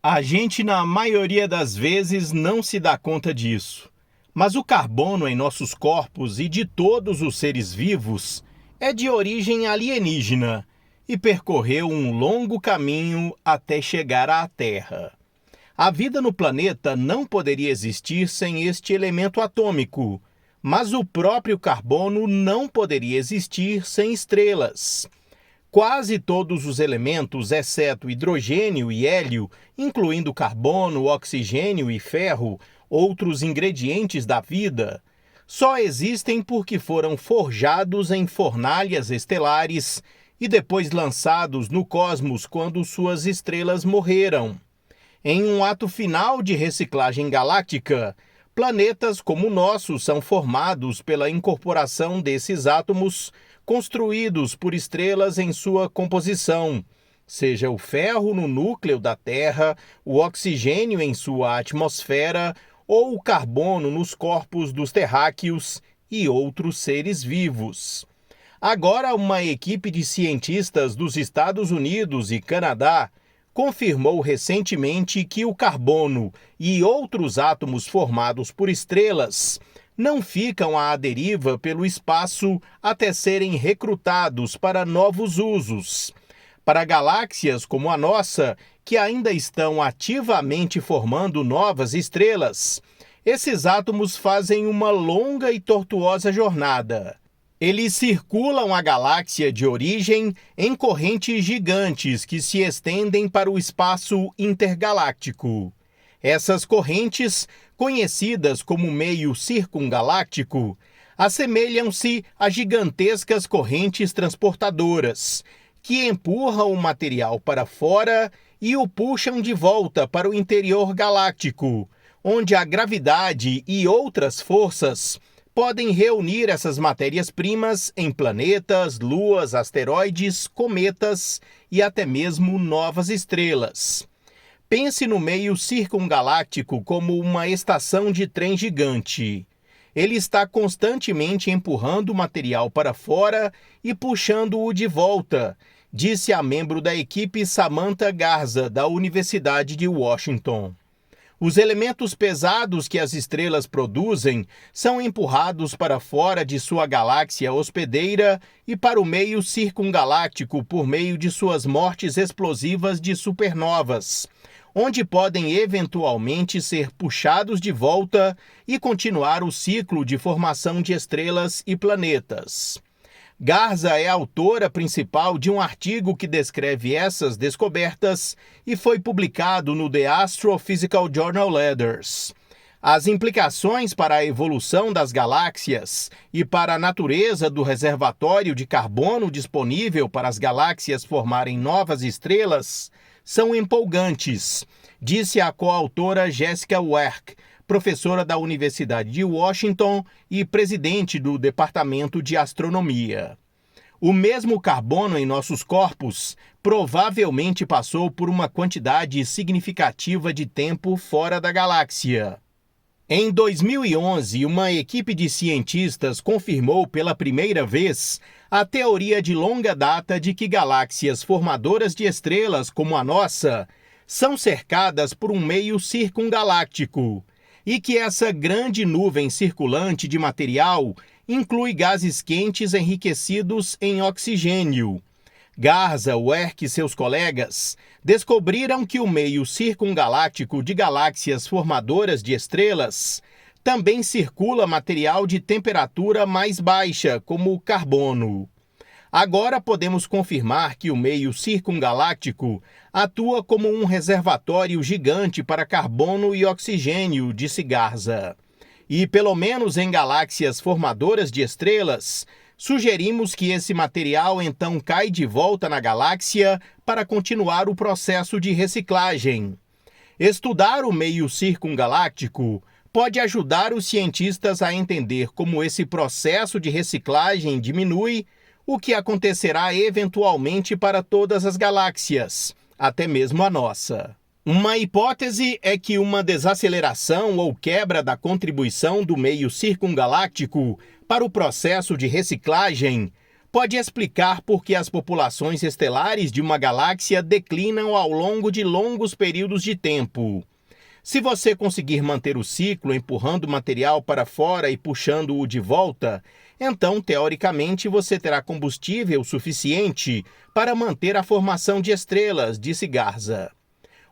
A gente, na maioria das vezes, não se dá conta disso. Mas o carbono em nossos corpos e de todos os seres vivos é de origem alienígena e percorreu um longo caminho até chegar à Terra. A vida no planeta não poderia existir sem este elemento atômico, mas o próprio carbono não poderia existir sem estrelas. Quase todos os elementos, exceto hidrogênio e hélio, incluindo carbono, oxigênio e ferro, outros ingredientes da vida, só existem porque foram forjados em fornalhas estelares e depois lançados no cosmos quando suas estrelas morreram. Em um ato final de reciclagem galáctica, planetas como o nosso são formados pela incorporação desses átomos construídos por estrelas em sua composição, seja o ferro no núcleo da Terra, o oxigênio em sua atmosfera ou o carbono nos corpos dos terráqueos e outros seres vivos. Agora, uma equipe de cientistas dos Estados Unidos e Canadá confirmou recentemente que o carbono e outros átomos formados por estrelas não ficam à deriva pelo espaço até serem recrutados para novos usos. Para galáxias como a nossa, que ainda estão ativamente formando novas estrelas, esses átomos fazem uma longa e tortuosa jornada. Eles circulam a galáxia de origem em correntes gigantes que se estendem para o espaço intergaláctico. Essas correntes, conhecidas como meio circungaláctico, assemelham-se a gigantescas correntes transportadoras, que empurram o material para fora e o puxam de volta para o interior galáctico, onde a gravidade e outras forças podem reunir essas matérias-primas em planetas, luas, asteroides, cometas e até mesmo novas estrelas. Pense no meio circungaláctico como uma estação de trem gigante. Ele está constantemente empurrando o material para fora e puxando-o de volta, disse a membro da equipe Samantha Garza, da Universidade de Washington. Os elementos pesados que as estrelas produzem são empurrados para fora de sua galáxia hospedeira e para o meio circungaláctico por meio de suas mortes explosivas de supernovas, onde podem eventualmente ser puxados de volta e continuar o ciclo de formação de estrelas e planetas. Garza é autora principal de um artigo que descreve essas descobertas e foi publicado no The Astrophysical Journal Letters. As implicações para a evolução das galáxias e para a natureza do reservatório de carbono disponível para as galáxias formarem novas estrelas são empolgantes, disse a coautora Jessica Werk, professora da Universidade de Washington e presidente do Departamento de Astronomia. O mesmo carbono em nossos corpos provavelmente passou por uma quantidade significativa de tempo fora da galáxia. Em 2011, uma equipe de cientistas confirmou pela primeira vez a teoria de longa data de que galáxias formadoras de estrelas como a nossa são cercadas por um meio circungaláctico e que essa grande nuvem circulante de material inclui gases quentes enriquecidos em oxigênio. Garza, Werk e seus colegas descobriram que o meio circungaláctico de galáxias formadoras de estrelas também circula material de temperatura mais baixa, como o carbono. Agora podemos confirmar que o meio circungaláctico atua como um reservatório gigante para carbono e oxigênio, disse Garza. E, pelo menos em galáxias formadoras de estrelas, sugerimos que esse material então cai de volta na galáxia para continuar o processo de reciclagem. Estudar o meio circungaláctico pode ajudar os cientistas a entender como esse processo de reciclagem diminui, o que acontecerá eventualmente para todas as galáxias, até mesmo a nossa. Uma hipótese é que uma desaceleração ou quebra da contribuição do meio circungaláctico para o processo de reciclagem pode explicar por que as populações estelares de uma galáxia declinam ao longo de longos períodos de tempo. Se você conseguir manter o ciclo empurrando o material para fora e puxando-o de volta, então, teoricamente, você terá combustível suficiente para manter a formação de estrelas, disse Garza.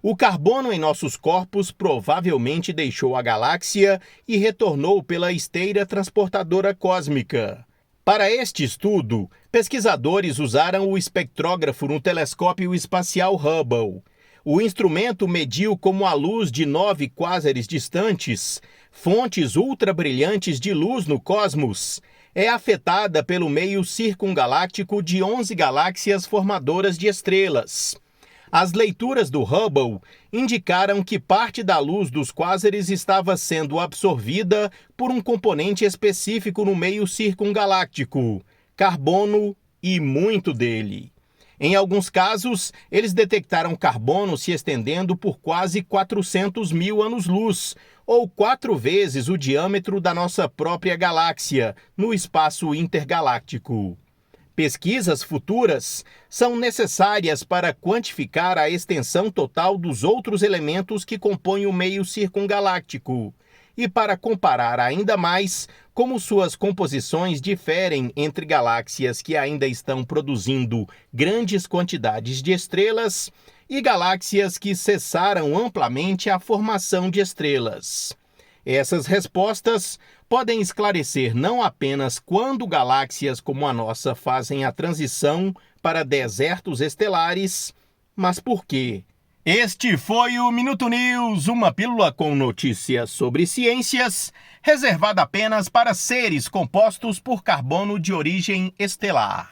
O carbono em nossos corpos provavelmente deixou a galáxia e retornou pela esteira transportadora cósmica. Para este estudo, pesquisadores usaram o espectrógrafo no telescópio espacial Hubble. O instrumento mediu como a luz de 9 quásares distantes, fontes ultrabrilhantes de luz no cosmos, é afetada pelo meio circungaláctico de 11 galáxias formadoras de estrelas. As leituras do Hubble indicaram que parte da luz dos quásares estava sendo absorvida por um componente específico no meio circungaláctico, carbono e muito dele. Em alguns casos, eles detectaram carbono se estendendo por quase 400 mil anos-luz, ou 4 vezes o diâmetro da nossa própria galáxia, no espaço intergaláctico. Pesquisas futuras são necessárias para quantificar a extensão total dos outros elementos que compõem o meio circungaláctico e para comparar ainda mais como suas composições diferem entre galáxias que ainda estão produzindo grandes quantidades de estrelas e galáxias que cessaram amplamente a formação de estrelas. Essas respostas podem esclarecer não apenas quando galáxias como a nossa fazem a transição para desertos estelares, mas por quê. Este foi o Minuto News, uma pílula com notícias sobre ciências, reservada apenas para seres compostos por carbono de origem estelar.